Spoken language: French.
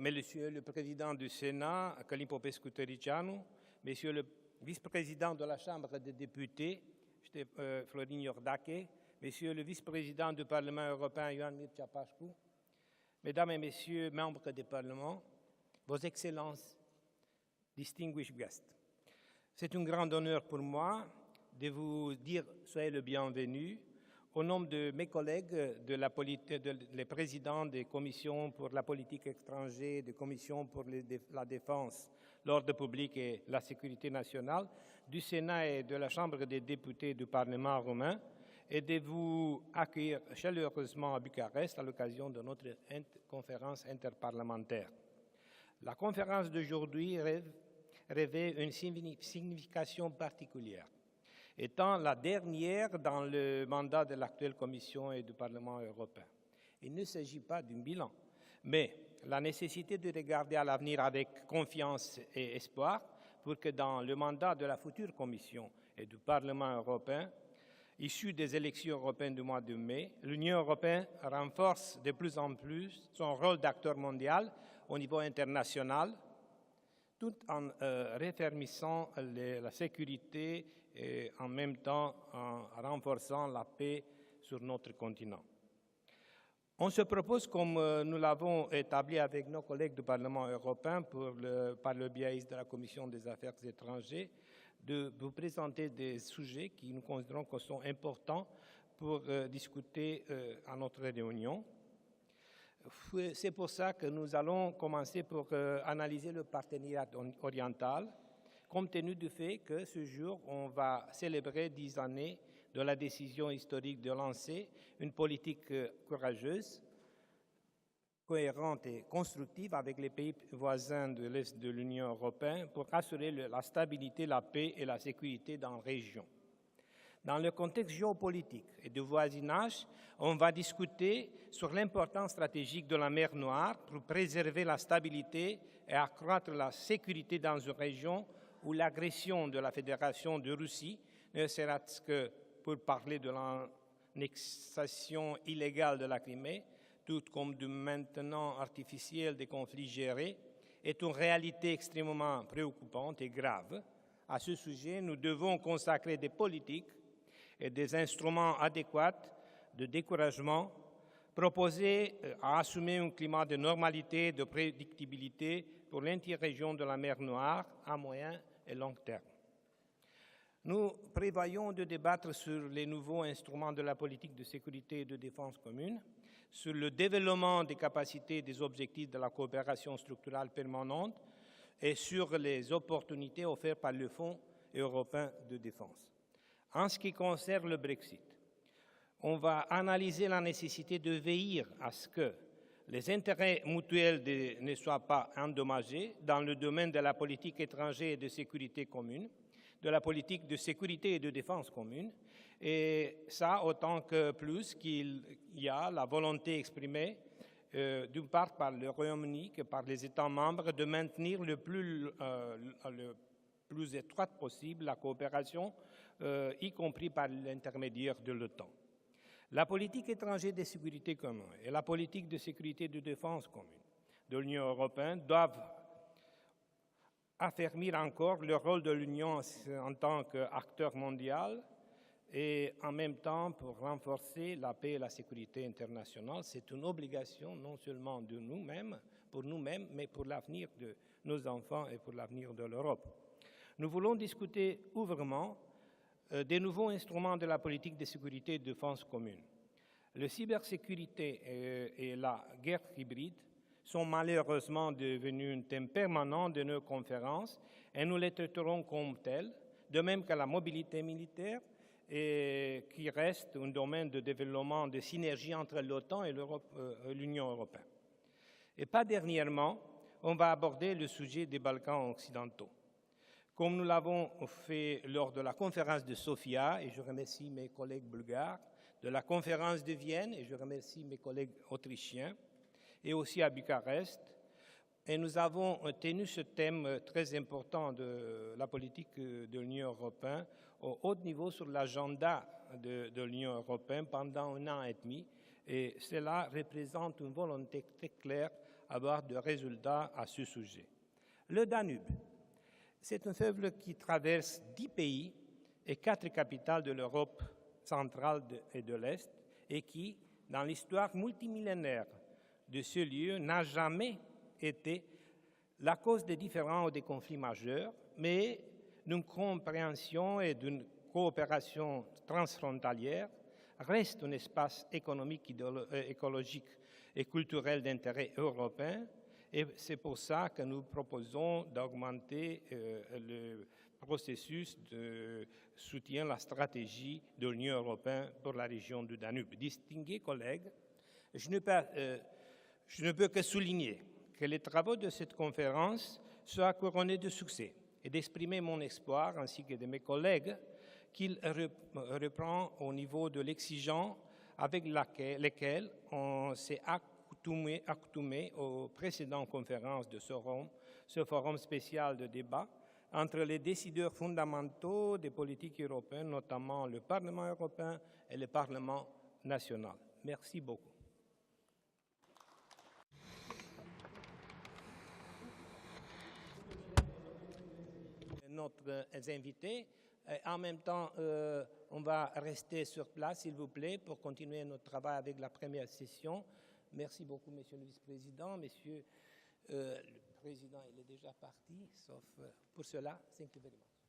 Monsieur le Président du Sénat, Călin Popescu-Tăriceanu, Monsieur le Vice-président de la Chambre des députés, Florin Iordache, Monsieur le Vice-président du Parlement européen, Ioan Mircea Pașcu, Mesdames et Messieurs, membres du Parlement, Vos Excellences, distinguished guests. C'est un grand honneur pour moi de vous dire soyez le bienvenu au nom de mes collègues, les présidents des commissions pour la politique étrangère, des commissions pour la défense, l'ordre public et la sécurité nationale, du Sénat et de la Chambre des députés du Parlement roumain, et de vous accueillir chaleureusement à Bucarest à l'occasion de notre conférence interparlementaire. La conférence d'aujourd'hui revêt une signification particulière, étant la dernière dans le mandat de l'actuelle Commission et du Parlement européen. Il ne s'agit pas d'un bilan, mais la nécessité de regarder à l'avenir avec confiance et espoir pour que dans le mandat de la future Commission et du Parlement européen, issu des élections européennes du mois de mai, l'Union européenne renforce de plus en plus son rôle d'acteur mondial au niveau international, tout en raffermissant la sécurité et en même temps en renforçant la paix sur notre continent. On se propose, comme nous l'avons établi avec nos collègues du Parlement européen par le biais de la Commission des affaires étrangères, de vous présenter des sujets qui nous considérons que sont importants pour discuter à notre réunion. C'est pour ça que nous allons commencer pour analyser le partenariat oriental, compte tenu du fait que ce jour, on va célébrer 10 années de la décision historique de lancer une politique courageuse, cohérente et constructive avec les pays voisins de l'Est de l'Union européenne pour assurer la stabilité, la paix et la sécurité dans la région. Dans le contexte géopolitique et de voisinage, on va discuter sur l'importance stratégique de la mer Noire pour préserver la stabilité et accroître la sécurité dans une région où l'agression de la Fédération de Russie, ne serait-ce que pour parler de l'annexation illégale de la Crimée, tout comme du maintenant artificiel des conflits gérés, est une réalité extrêmement préoccupante et grave. À ce sujet, nous devons consacrer des politiques et des instruments adéquats de découragement, proposer à assumer un climat de normalité et de prédictibilité pour l'interrégion de la mer Noire à moyen et long terme. Nous prévoyons de débattre sur les nouveaux instruments de la politique de sécurité et de défense commune, sur le développement des capacités et des objectifs de la coopération structurelle permanente et sur les opportunités offertes par le Fonds européen de défense. En ce qui concerne le Brexit, on va analyser la nécessité de veiller à ce que les intérêts mutuels ne soient pas endommagés dans le domaine de la politique étrangère et de sécurité commune, de la politique de sécurité et de défense commune, et ça autant que plus qu'il y a la volonté exprimée d'une part par le Royaume-Uni que par les États membres de maintenir le plus étroite possible la coopération, y compris par l'intermédiaire de l'OTAN. La politique étrangère de sécurité commune et la politique de sécurité et de défense commune de l'Union européenne doivent affermir encore le rôle de l'Union en tant qu'acteur mondial et en même temps pour renforcer la paix et la sécurité internationale. C'est une obligation non seulement de nous-mêmes, pour nous-mêmes, mais pour l'avenir de nos enfants et pour l'avenir de l'Europe. Nous voulons discuter ouvertement des nouveaux instruments de la politique de sécurité et de défense commune. La cybersécurité et la guerre hybride sont malheureusement devenus un thème permanent de nos conférences et nous les traiterons comme tels, de même que la mobilité militaire qui reste un domaine de développement de synergie entre l'OTAN et l'Union européenne. Et pas dernièrement, on va aborder le sujet des Balkans occidentaux. Comme nous l'avons fait lors de la conférence de Sofia, et je remercie mes collègues bulgares, de la conférence de Vienne, et je remercie mes collègues autrichiens, et aussi à Bucarest. Et nous avons tenu ce thème très important de la politique de l'Union européenne au haut niveau sur l'agenda de l'Union européenne pendant un an et demi. Et cela représente une volonté très claire avoir de résultats à ce sujet. Le Danube, c'est un fleuve qui traverse 10 pays et 4 capitales de l'Europe centrale et de l'Est et qui, dans l'histoire multimillénaire de ce lieu, n'a jamais été la cause des différends ou des conflits majeurs, mais d'une compréhension et d'une coopération transfrontalière, reste un espace économique, écologique et culturel d'intérêt européen. Et c'est pour ça que nous proposons d'augmenter le processus de soutien à la stratégie de l'Union européenne pour la région du Danube. Distingués collègues, je ne peux que souligner que les travaux de cette conférence soient couronnés de succès et d'exprimer mon espoir, ainsi que de mes collègues, qu'il reprend au niveau de l'exigence avec laquelle on s'est accoutumé aux précédentes conférences de ce forum spécial de débat entre les décideurs fondamentaux des politiques européennes, notamment le Parlement européen et le Parlement national. Merci beaucoup. Notre invités. En même temps, on va rester sur place, s'il vous plaît, pour continuer notre travail avec la première session. Merci beaucoup, Monsieur le Vice-président. Monsieur le Président, il est déjà parti, sauf pour cela. Thank you very much.